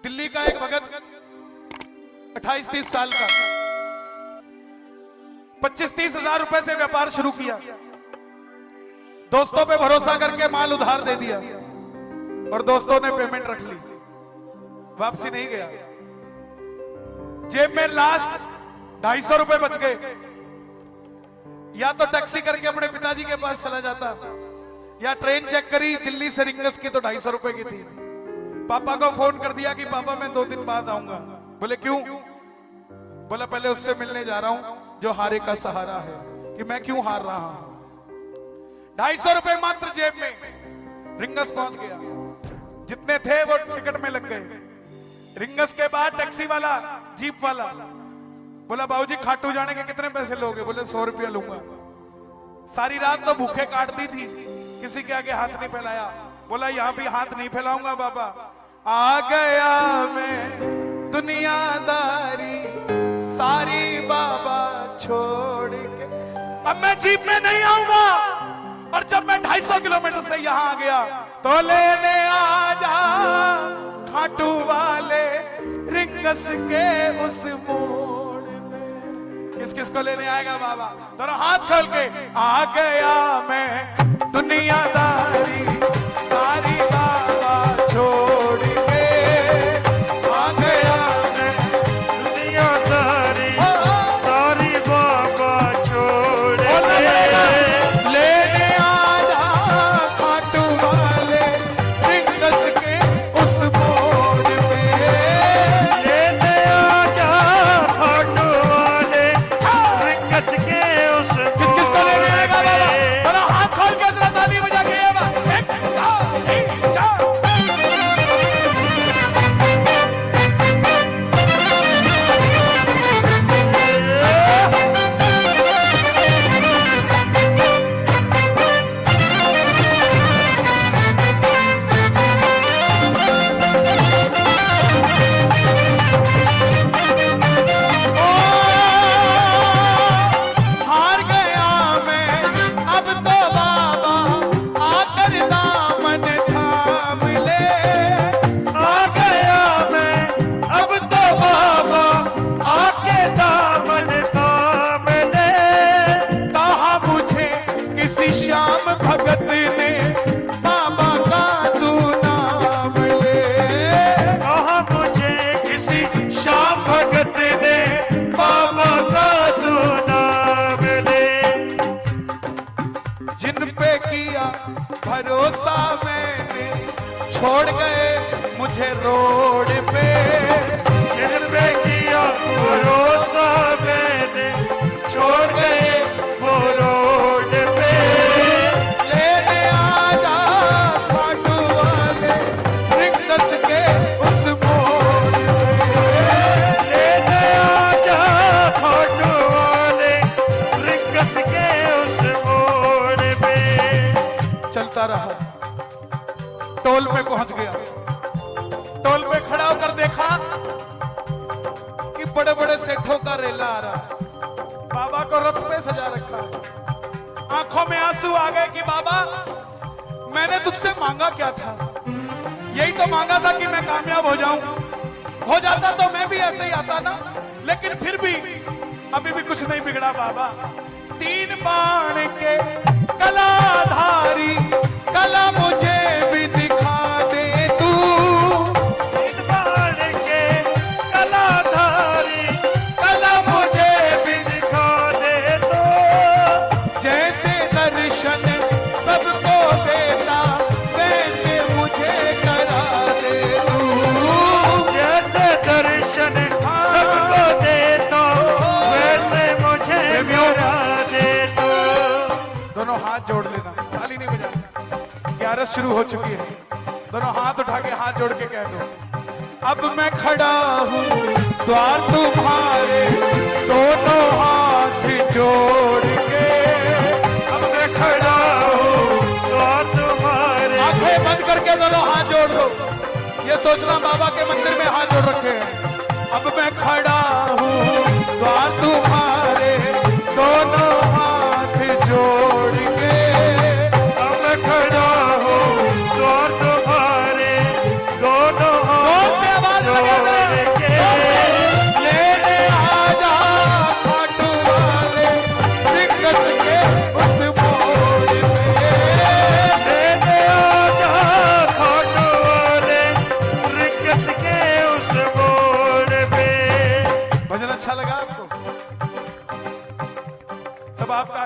दिल्ली का एक भगत 28-30 साल का 25-30 हजार रुपए से व्यापार शुरू किया, दोस्तों पे भरोसा करके माल उधार दे दिया और दोस्तों ने पेमेंट रख ली, वापसी नहीं गया। जेब में लास्ट 250 रुपए बच गए, या तो टैक्सी करके अपने पिताजी के पास चला जाता या ट्रेन चेक करी दिल्ली से रिंगस की तो 250 रुपए की थी। पापा को फोन कर दिया कि पापा मैं 2 दिन बाद आऊंगा। बोले क्यों? बोला पहले उससे मिलने जा रहा हूं जो हारे का सहारा है, कि मैं क्यों हार रहा हूं। 250 रुपए मात्र जेब में, रिंगस पहुंच गया, जितने थे वो टिकट में लग गए। रिंगस के बाद टैक्सी वाला, जीप वाला बोला बाबूजी खाटू जाने के कितने पैसे लोगे? बोले 100 रुपया लूंगा। सारी रात तो भूखे काट दी थी, किसी के आगे हाथ नहीं फैलाया। बोला यहां भी हाथ नहीं फैलाऊंगा बाबा, आ गया मैं दुनियादारी सारी बाबा छोड़ के, अब मैं जीप में नहीं आऊंगा। और जब मैं 250 किलोमीटर से यहां आ गया तो लेने आ जा खाटू वाले रिंगस के उस मोड़ में। किस किस को लेने आएगा बाबा? दोनों हाथ खोल के, आ गया मैं दुनियादारी सारी बाबा छोड़ के, आ गया मैं दुनियादारी सारी बाबा छोड़ के, लेने आ जा खाटू वाले रिंगस के उस मोड़ पे, लेने आ जा खाटू वाले रिंगस के उस किस किस को लेने आएगा बाबा? बड़ा हाथ खोल के जरा ताली बजा के, ये बात 1 2 3 4। हार गया मैं अब तो बाबा आकर दामन थाम ले, आ गया मैं अब तो बाबा आके दामन थाम ले, कहा मुझे किसी श्याम भगत ने बाबा का तू नाम ले, कहा मुझे किसी श्याम भगत ने बाबा का तू नाम ले, जिन पे किया भरोसा मैंने छोड़ गए मुझे रोड पे, जिन पे किया भरोसा मैंने छोड़ गए वो रोड पे, लेने आ जा खाटू वाले रिंगस के उस मोड़ पे, लेने आ जा खाटू वाले रिंगस के उस मोड़ पे। चलता रहा, टोल पे पहुंच गया। टोल पे खड़ा होकर देखा कि बड़े बड़े सेठों का रेला आ रहा है, बाबा को रथ पे सजा रखा है। आंखों में आंसू आ गए कि बाबा मैंने तुझसे मांगा क्या था? यही तो मांगा था कि मैं कामयाब हो जाऊं, हो जाता तो मैं भी ऐसे ही आता ना, लेकिन फिर भी अभी भी कुछ नहीं बिगड़ा बाबा। 3 बाण के कलाधारी कला मुझे भी दिखा दे तू, इन बाण के कलाधारी कला मुझे भी दिखा दे तो, जैसे दर्शन सबको देता वैसे मुझे करा दे तू, जैसे दर्शन सबको देता वैसे मुझे करा दे तो। दोनों हाथ जोड़ लेना, ताली नहीं बजानी, 11 शुरू हो चुकी है। दोनों हाथ उठा के हाथ जोड़ के कह दो, अब मैं खड़ा हूँ द्वार तुम्हारे दोनों हाथ जोड़ के, अब मैं खड़ा हूँ तो तुम्हारे, आंखें बंद करके दोनों हाथ जोड़ दो। ये सोचना बाबा के मंदिर में हाथ जोड़ रखे हैं। अब मैं खड़ा हूँ द्वार तुम्हारे दोनों हाथ जोड़ के, अब मैं खड़ा हूँ तो तुम्हारे दोनों जोर से आवाज हाथ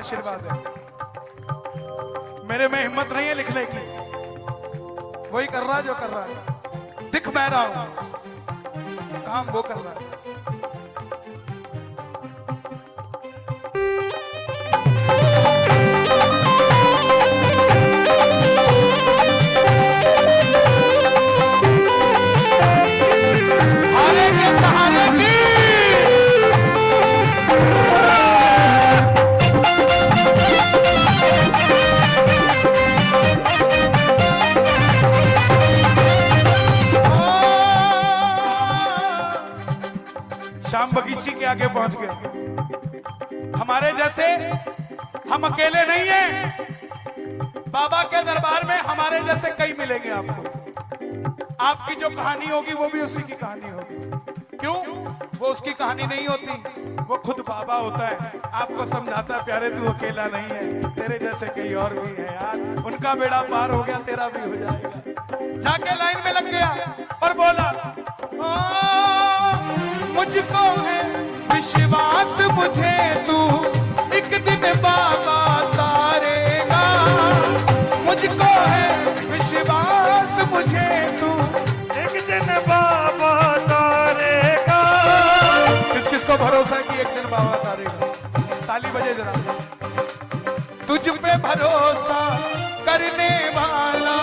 आशीर्वाद है। मेरे में हिम्मत नहीं है लिखने की, वही कर रहा है जो कर रहा है। दिख मैं रहा हूं, काम वो कर रहा है। हारे के सहारे की शाम बगीची के आगे पहुंच गए। हमारे जैसे हम अकेले नहीं हैं, बाबा के दरबार में हमारे जैसे कई मिलेंगे आपको। आपकी जो कहानी होगी वो भी उसी की कहानी होगी। क्यों? वो उसकी कहानी नहीं होती, वो खुद बाबा होता है। आपको समझाता है, प्यारे तू अकेला नहीं है, तेरे जैसे कई और भी है यार। उनका बेड़ा पार हो गया, तेरा भी हो जाएगा। जाके लाइन में लग गया और बोला, मुझको है विश्वास, मुझे तू एक दिन बाबा तारेगा। मुझको है विश्वास, मुझे तू एक दिन बाबा तारेगा। किस किस को भरोसा है कि एक दिन बाबा तारेगा? ताली बजे जरा। तुझ पे भरोसा करने वाला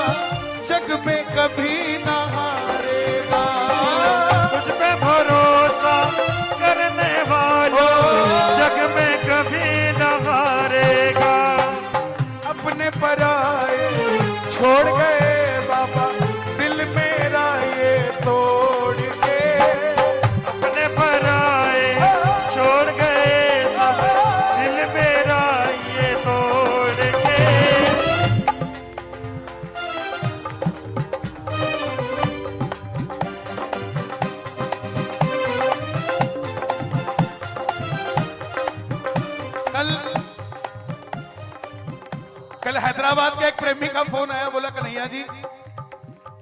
जग में कभी ना हारेगा। तुझ पे भरोसा करने वाला जग में कभी न हारेगा। अपने पराए छोड़ गए बाबा, दिल मेरा ये तोड़ के। अपने पराए छोड़ गए सब, दिल मेरा ये तोड़ के। कल हैदराबाद के एक प्रेमी का फोन आया, बोला कन्हैया जी,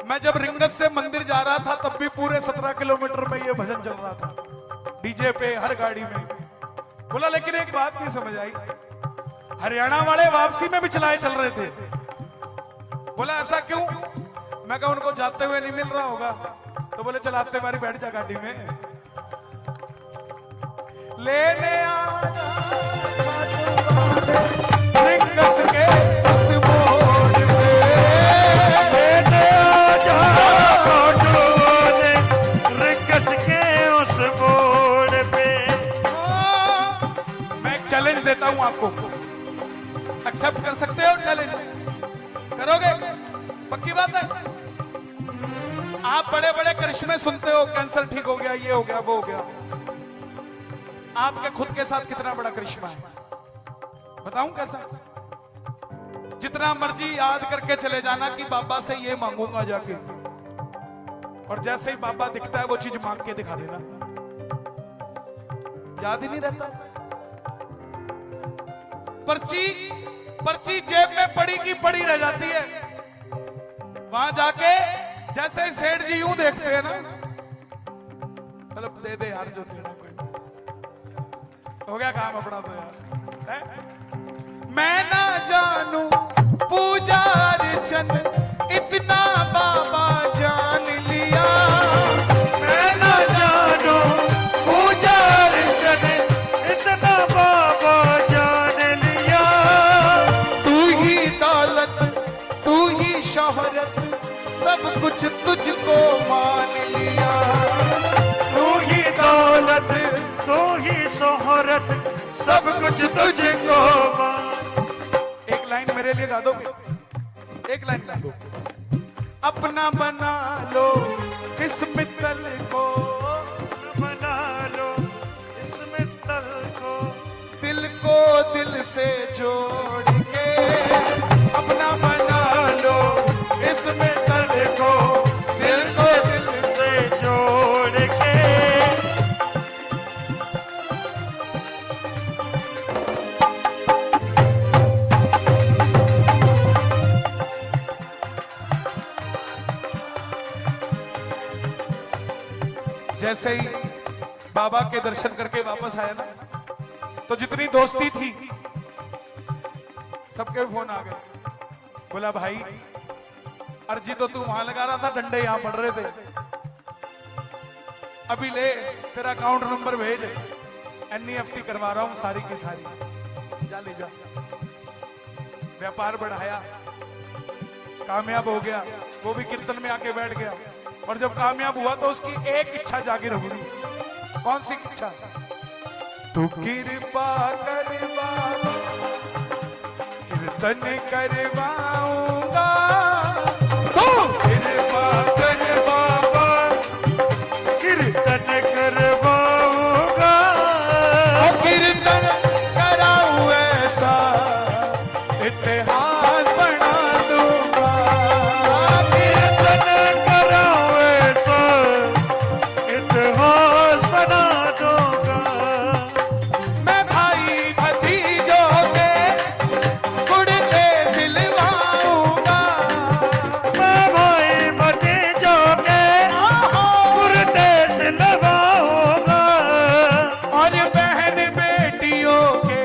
मैं जब रिंगस से मंदिर जा रहा था तब भी पूरे 17 किलोमीटर में ये भजन चल रहा था, डीजे पे हर गाड़ी में। बोला लेकिन एक बात नहीं समझ आई, हरियाणा वाले वापसी में भी चलाए चल रहे थे। बोला ऐसा क्यों? मैं कहा उनको जाते हुए नहीं मिल रहा होगा। तो बोले चलाते बारी बैठ जा गाड़ी में, लेने रिंगस के उस मोड़ पे, लेने आजा काटोने रिंगस के उस मोड़ पे। मैं एक चैलेंज देता हूं आपको, एक्सेप्ट कर सकते हो? चैलेंज करोगे? पक्की बात है? आप बड़े बड़े करिश्मे सुनते हो, कैंसर ठीक हो गया, ये हो गया, वो हो गया। आपके खुद के साथ कितना बड़ा करिश्मा है बताऊं कैसा? जितना मर्जी याद करके चले जाना कि बाबा से ये मांगूंगा जाके, और जैसे ही बाबा दिखता है वो चीज मांग के दिखा देना, याद ही नहीं रहता। पर्ची जेब में पड़ी की पड़ी रह जाती है। वहां जाके जैसे सेठ जी यूं देखते हैं ना, मतलब दे दे यार जो देना, कोई हो गया काम अपना तो यार है? मैं ना जानू पूजा अर्चन इतना बाबा जान लिया। मैं न जानू पूजा अर्चन इतना बाबा जान लिया। तू ही दौलत, तू ही शोहरत, सब कुछ तुझको मान लिया। तू ही दौलत, तू ही शोहरत, सब कुछ तुझको मान। एक लाइन मेरे लिए गा दोगे? एक लाइन गा दो। अपना बना लो इस मित्तल को, बना लो इस मित्तल को, दिल को दिल से जोड़ के। अपना बना लो इस मित्तल को, दिल को दिल से जोड़ के। जैसे ही बाबा के दर्शन करके वापस आया ना, तो जितनी दोस्ती थी सबके फोन आ गए। बोला भाई अर्जी तो तू वहां लगा रहा था, डंडे यहां पड़ रहे थे, अभी ले तेरा अकाउंट नंबर भेज, NEFT करवा रहा हूं सारी की सारी, जा ले जा। व्यापार बढ़ाया, कामयाब हो गया, वो भी कीर्तन में आके बैठ गया। और जब कामयाब हुआ तो उसकी एक इच्छा जागी रही। कौन सी इच्छा? तू कृपा करवा, कीर्तन करवाऊंगा, तू कृपा कर बाबा, कीर्तन करवाऊंगा, कीर्तन कराऊं ऐसा इतिहास बना दूंगा, कीर्तन कराऊं ऐसा इतिहास बना दूंगा। मैं भाई भतीजों के कुर्ते सिलवाऊंगा, मैं भाई भतीजों के कुर्ते सिलवाऊंगा, और बहन बेटियों के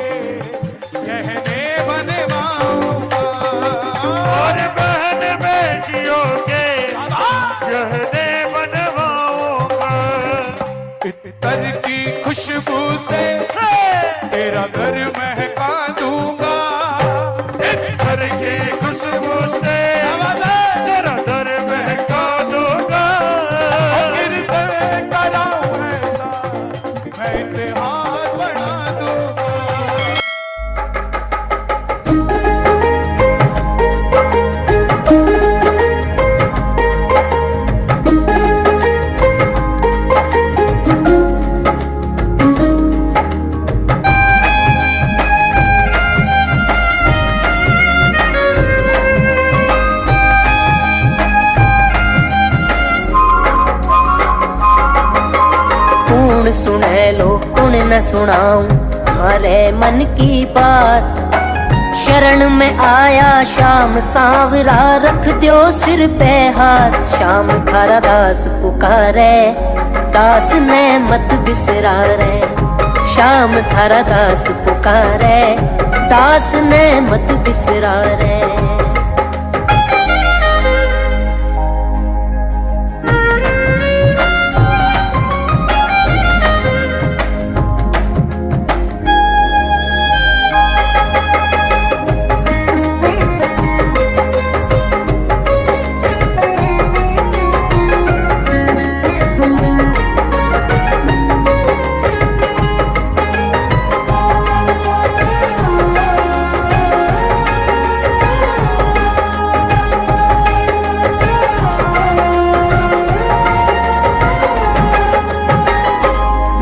गहने बनवाऊंगा, और बहन बेटियों के गहने बनवाऊंगा। इत्तर की खुशबू से तेरा घर महका दूंगा, घर की खुशबू से तेरा दर महका दूंगा, कीर्तन कराऊं ऐसा मैं इतिहास बना दूंगा। कौन सुने लो कौन न सुनाऊं हमारे मन की बात। शरण में आया श्याम सांवरा, रख दो सिर पे हाथ। श्याम थारा दास पुकारे, दास ने मत बिसरा रे। श्याम थारा दास पुकारे, दास ने मत बिसरा रे।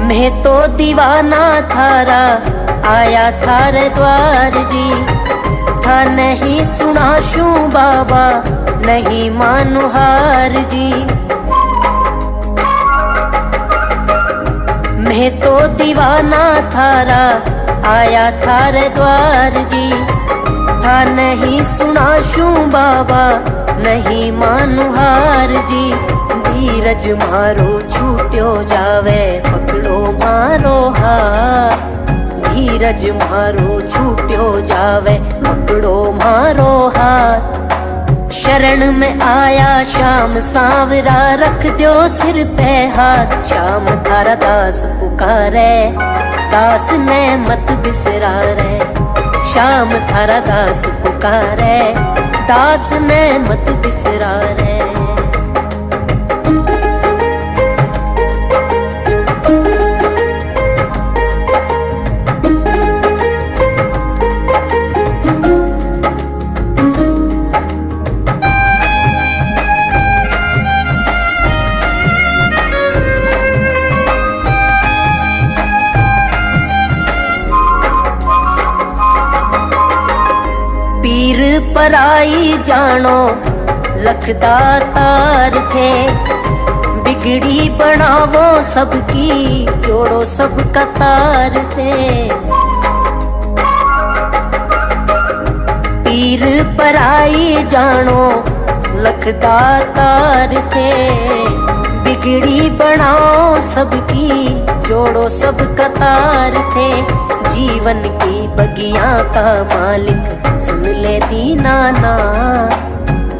मैं तो दीवाना थारा, आया थारे द्वार जी। था नहीं सुना शू बाबा, नहीं मानु हार जी। मैं तो दीवाना थारा, आया थारे द्वार जी। था नहीं सुना शू बाबा, नहीं मानु हार जी। धीरज मारो छूट्यो जावे, पकड़ो मारो हाथ। धीरज मारो छूट्यो जावे, पकड़ो मारो हाथ। शरण में आया श्याम सांवरा, रख दो सिर पे हाथ। श्याम थारा दास पुकारे, दास ने मत बिसरा रे। श्याम थारा दास पुकारे, दास ने मत बिसरा रे। पीर पराई जानो लखदा तार थे। बिगड़ी बनावो सबकी, जोड़ो सबका तार थे। पीर पराई जानो लखदा तार थे। बिगड़ी बनाओ सबकी, जोड़ो सबका तार थे। जीवन की बगिया का मालिक सुन ले दीनानाथ।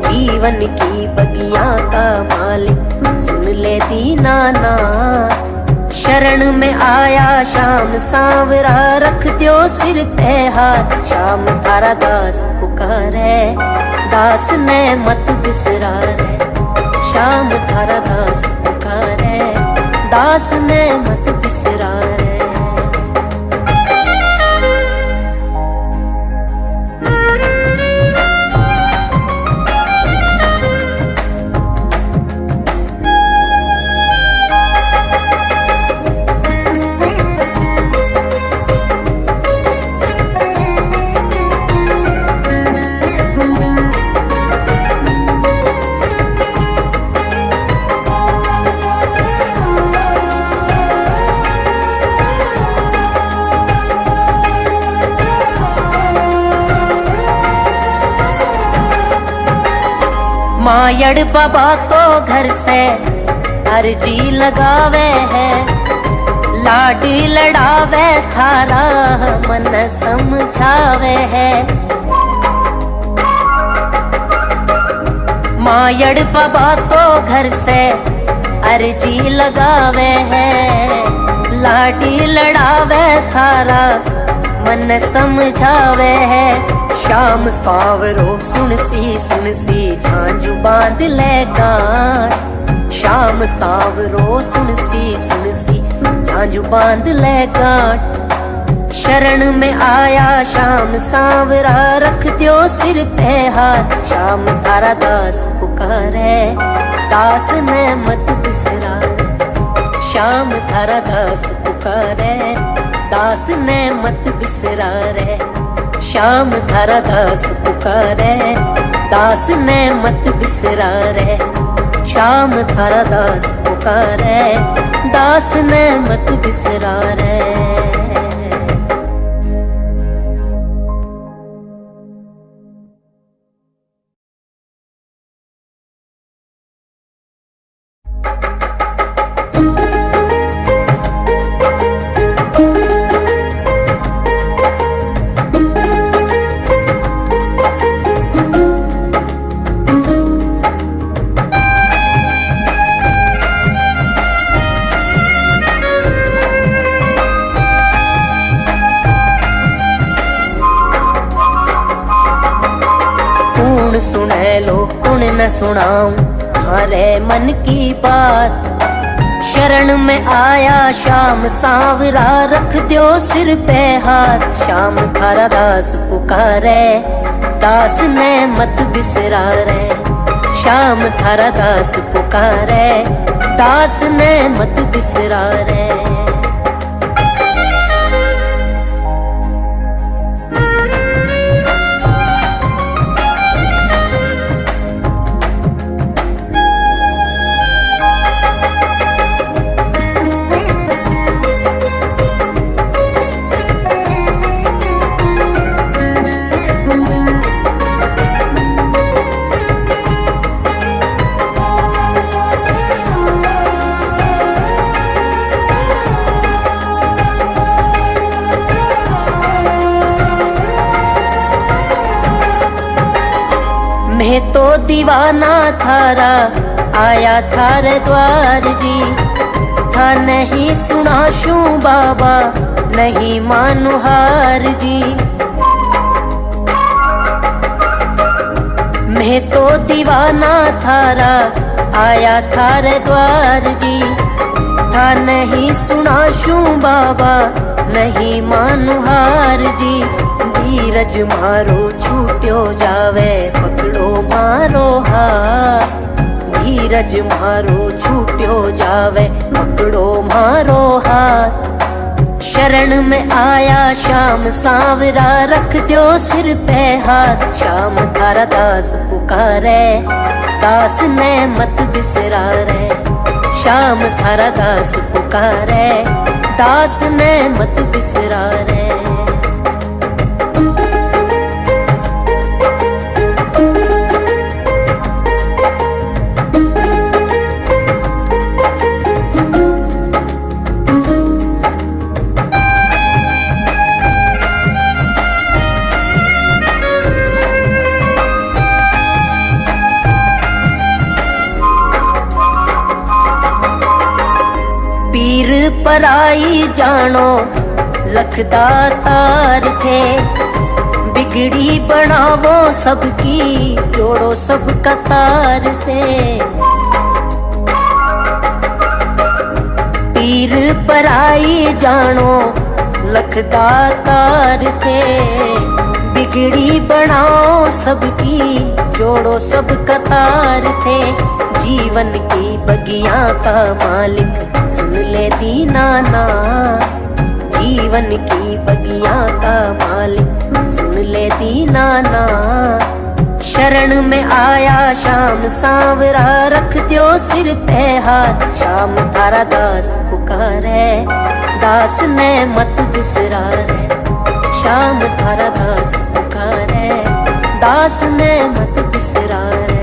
जीवन की बगिया का मालिक सुन ले दीनानाथ। शरण में आया श्याम सांवरा रख दो सिर पे हाथ। श्याम थारा दास पुकारे दास ने मत बिसरा रे। श्याम थारा दास पुकारे दास ने मत बिसरा रे। मायड़ बाबा तो घर से अर्जी लगावे है। लाडी लड़ावे थारा मन समझावे है। मायड़ बाबा तो घर से अर्जी लगावे है। लाडी लड़ावे थारा मन समझावे है। श्याम सावरो सुन सी झांझू बांध ले गांठ। श्याम सावरो सुन सी झांझू बांध ले गांठ। शरण में आया श्याम सांवरा रख दो सिर पे हाथ। श्याम थारा दास पुकारे दास ने मत बिसरा। श्याम थारा दास पुकारे दास ने मत बिसरा रे। श्याम थारा दास पुकारे दास ने मत बिसरा रे। श्याम थारा दास पुकारे दास ने मत बिसरा रे। सुने लो कुण न सुनाऊं हमारे मन की बात। शरण में आया श्याम सांवरा रख दो सिर पे हाथ। श्याम थारा दास पुकारे दास ने मत बिसरा रे। श्याम थारा दास पुकारे दास ने मत बिसरा रे। मैं तो दीवाना थारा आया थारे द्वार जी। था नहीं सुना शू बाबा नहीं मानु हार जी। मैं तो दीवाना थारा आया थारे द्वार जी। था नहीं सुना शू बाबा नहीं मानु हार जी। धीरज मारो छूट्यो जावे पकड़ो मारो हाथ। धीरज मारो छूट्यो जावे पकड़ो मारो हाथ। शरण में आया श्याम सांवरा रख दो सिर पे हाथ। श्याम थारा दास पुकारे दास ने मत बिसरा रे। श्याम थारा दास पुकारे दास ने मत बिसरा रे। पीर पराई जानो लखदा तार थे, बिगड़ी बनावो सबकी जोड़ो सबका तार थे। पीर पराई जानो लखदा तार थे, बिगड़ी बनाओ सबकी जोड़ो सबका तार थे। जीवन की बगिया का मालिक सुन ले दीनाना, जीवन की बगिया का मालिक सुन ले दीनाना। शरण में आया शाम सांवरा रख दो सिर पे हाथ, शाम थारा दास पुकारे दास ने मत बिसरा रे। शाम थारा दास पुकारे दास ने मत बिसरा रे।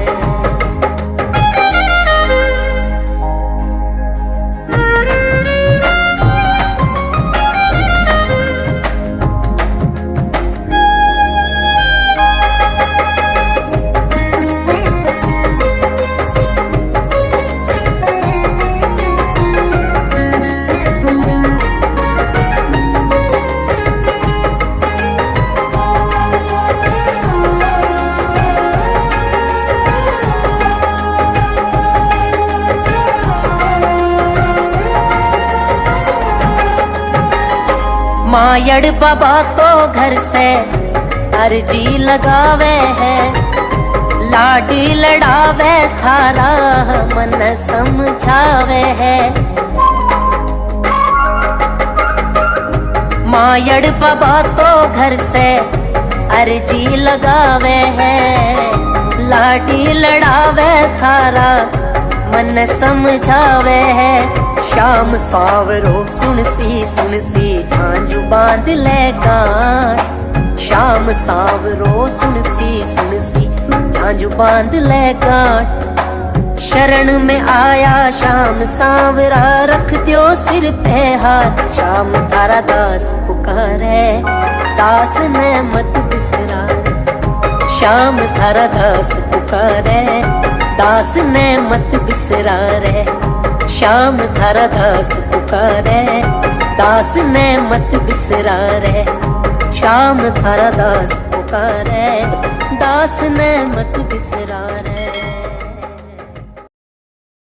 मायड़ बाबा तो घर से अर्जी लगावे है, लाडी लड़ावे थारा मन समझावे है। मायड़ बाबा तो घर से अर्जी लगावे है, लाडी लड़ावे थारा मन समझावे है। शाम सावरो सुन सी झांझू बांध ले गांठ, शाम सावरो सुन सी झांझू बांध ले गांठ। शरण में आया शाम सांवरा रख दो सिर पे हाथ, शाम थारा दास पुकारे दास ने मत बिसरा। शाम थारा दास पुकारे दास ने मत बिसरा रे। शाम थारा दास पुकारे दास ने मत बिसरा रे। शाम थारा दास पुकारे दास ने मत बिसरा रे।